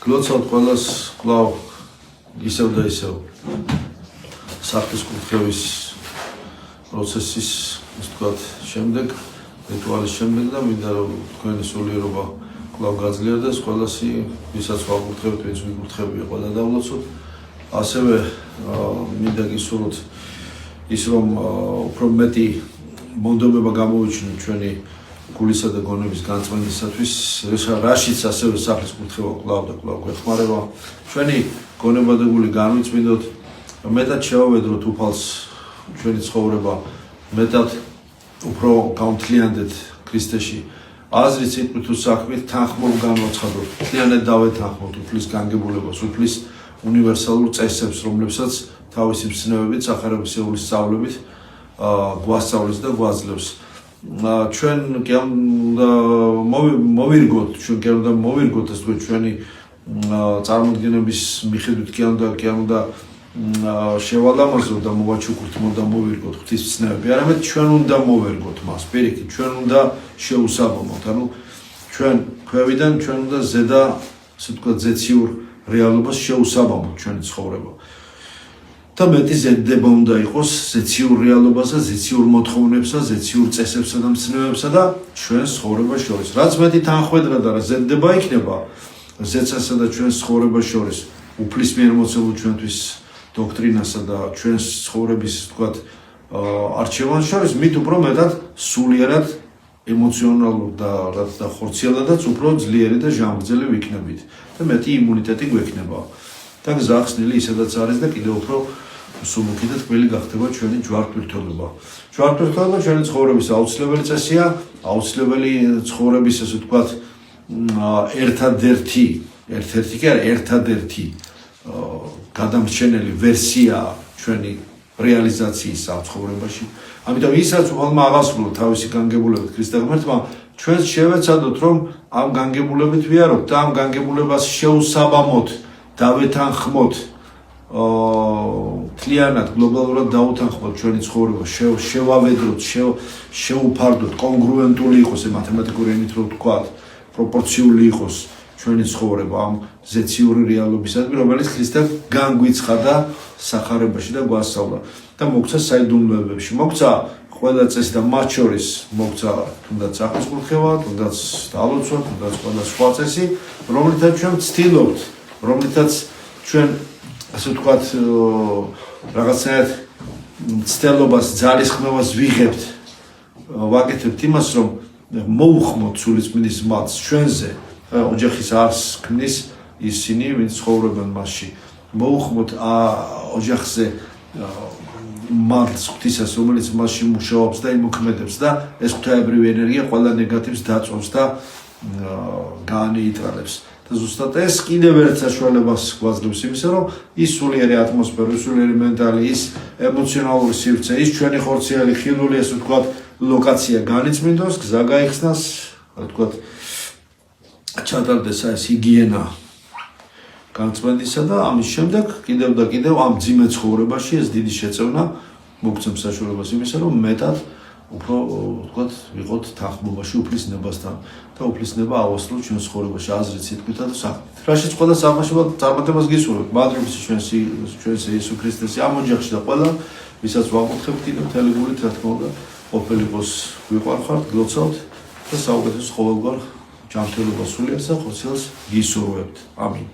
გლოცავთ ყველას კვლავ ისევ და ისევ სახლის კურთხევის პროცესის შემდეგ რიტუალის შემდეგ და მინდა რომ თქვენი სულიერობა კვლავ გაძლიერდეს ყველასი ვისაც ვაკურთხებთ ვინც ვიკურთხებია ყველა დავლოცოთ ასევე მინდა გისურვოთ ის რომ უფრო მეტი მონდომება გამოვიჩინოთ ჩვენი გულისა და გონების განწმენდისათვის რაშიც ასევე სახლის კურთხევა კვლავ და კვლავ გვეხმარება ჩვენი გონება და გული განვიწმინდოთ მეტად შევავედროთ უფალს ჩვენი ცხოვრება მეტად უფრო გამთლიანდეთ ქრისტეში აზრით სიტყვით თუ საქმით თანხმობ განვაცხადოთ მთლიანად დავეთანხმოთ უფლის განგებულებას უფლის უნივერსალურ წესებს რომლებსაც თავისი მცნებებით სახარებისეული სწავლებით გვასწავლის და გვაძლევს ჩვენ კი უნდა მოვირგოთ ეს თქვენ ჩვენი წარმოდგენების მიხედვით კი უნდა შევალამაზოთ და მოვაჩუქურთ და მოვირგოთ ღვთისმცნებები არამედ ჩვენ უნდა მოვერგოთ მას პირიქით ჩვენ უნდა შეუსაბამოთ ანუ ჩვენ ქვევიდან ჩვენ უნდა ზედა ასე ვთქვათ ზეციურ რეალობას შეუსაბამოთ ჩვენი ცხოვრება და მეტი ზედდება უნდა იყოს ზეციურ რეალობასა, ზეციურ მოთხოვნებსა, ზეციურ წესებსა და მცნებებსა და ჩვენს ცხოვრებას შორის. რაც მეტი თანხვედრა და ზედდება იქნება ზეცასა და ჩვენს ცხოვრებას შორის, უფლის მიერ მოცემულ ჩვენთვის დოქტრინასა და ჩვენს ცხოვრების, ვთქვათ, არჩევანს შორის, მით უფრო მეტად სულიერად ემოციონალურ და ხორციელადაც უფრო ძლიერი და ჟანგრძელი ვიქნებით და მეტი იმუნიტეტი გვექნება. და გზახსნილი ისედაც არის და კიდევ უფრო სულუქი და თბილი გახდება ჩვენი ჯვართვირთულობა. ჯვართვირთულობა ჩვენი ცხოვრების აუცილებელი წესია, აუცილებელი ცხოვრების ასე ვთქვათ, ერთადერთი კი არა, ერთადერთი გადამრჩენელი ვერსია ჩვენი რეალიზაციის ცხოვრებაში. ამიტომ ისაც უხალმა აღასრულა თავისი განგებულებით ქრისტე ღმერთმა, ჩვენს შევეცადოთ რომ ამ განგებულებით ვიაროთ და ამ განგებულებას შეუსაბამოთ დავეთანხმოთ მთლიანად გლობალურად დაუთანხმოთ ჩვენი ცხოვრება შევავედროთ შეუფარდოთ კონგრუენტული იყოს მათემატიკური ენით რო ვთქვათ პროპორციული იყოს ჩვენი ცხოვრება ამ ზეციური რეალობისადმი რომელიც ქრისტემ განგვიცხადა სახარებაში და გვასწავლა და მოგცა საიდუმლოებებში მოგცა ყველა წესი და მათ შორის მოგცა თუნდაც სახლის კურთხევა თუნდაც დალოცვა თუნდაც ყველა სხვა წესი რომლითაც ჩვენ ვცდილობთ რომლითაც ჩვენ ასე ვთქვათ რაღაცნაირად მცდელობას ძალისხმევას ვიღებთ ვაკეთებთ იმას რომ მოუხმოთ სულიწმინდის მალს ჩვენზე ოჯახის არს ქმნის ისინი ვინც ცხოვრობენ მასში მოუხმოთ ოჯახზე მალს ღვთისას რომელიც მასში მუშაობს და იმოქმედებს და ეს ღვთაებრივი ენერგია ყველა ნეგატივს დაწვევს და გაანეიტრალებს ზუსტად ეს კიდევ ერთ საშუალებას გვაძლევს იმისა, რომ ის სულიერი ატმოსფერო, სულიერი მენტალი, ის ემოციონალური სივრცე, ის ჩვენი ხორციელი ხილული, ასე ვთქვათ, ლოკაცია განიწმინდოს, გზა გაიხსნას, ვთქვათ, ჩატარდეს ეს ჰიგიენა განწმენდისა და ამის შემდეგ კიდევ და კიდევ ამ ძიმე ცხოვრებაში ეს დიდი შეწევნა მოგცემს საშუალებას იმისა, რომ მეტად უფრო ვთქვათ, ვიყოთ თანხმობაში უფლის ნებასთან და უფლის ნება ავასრულოთ ჩვენ ცხოვრებაში აზრით, სიტყვითა და საქმით. რაშიც ყველა სამაშობლო წარმატებას გისურვებთ, მადლობის ჩვენს იესო ქრისტეს ამ ოჯახში და ყველა, ვისაც ვაკურთხებთ კიდევ მთელი გულით, რა თქმა უნდა, ყოფილიყოს გვიყვარხართ, გლოცავთ და საუკეთესო ყოველგვარ ჯანმრთელობას სულიერს და ხორციელს გისურვებთ. ამინ.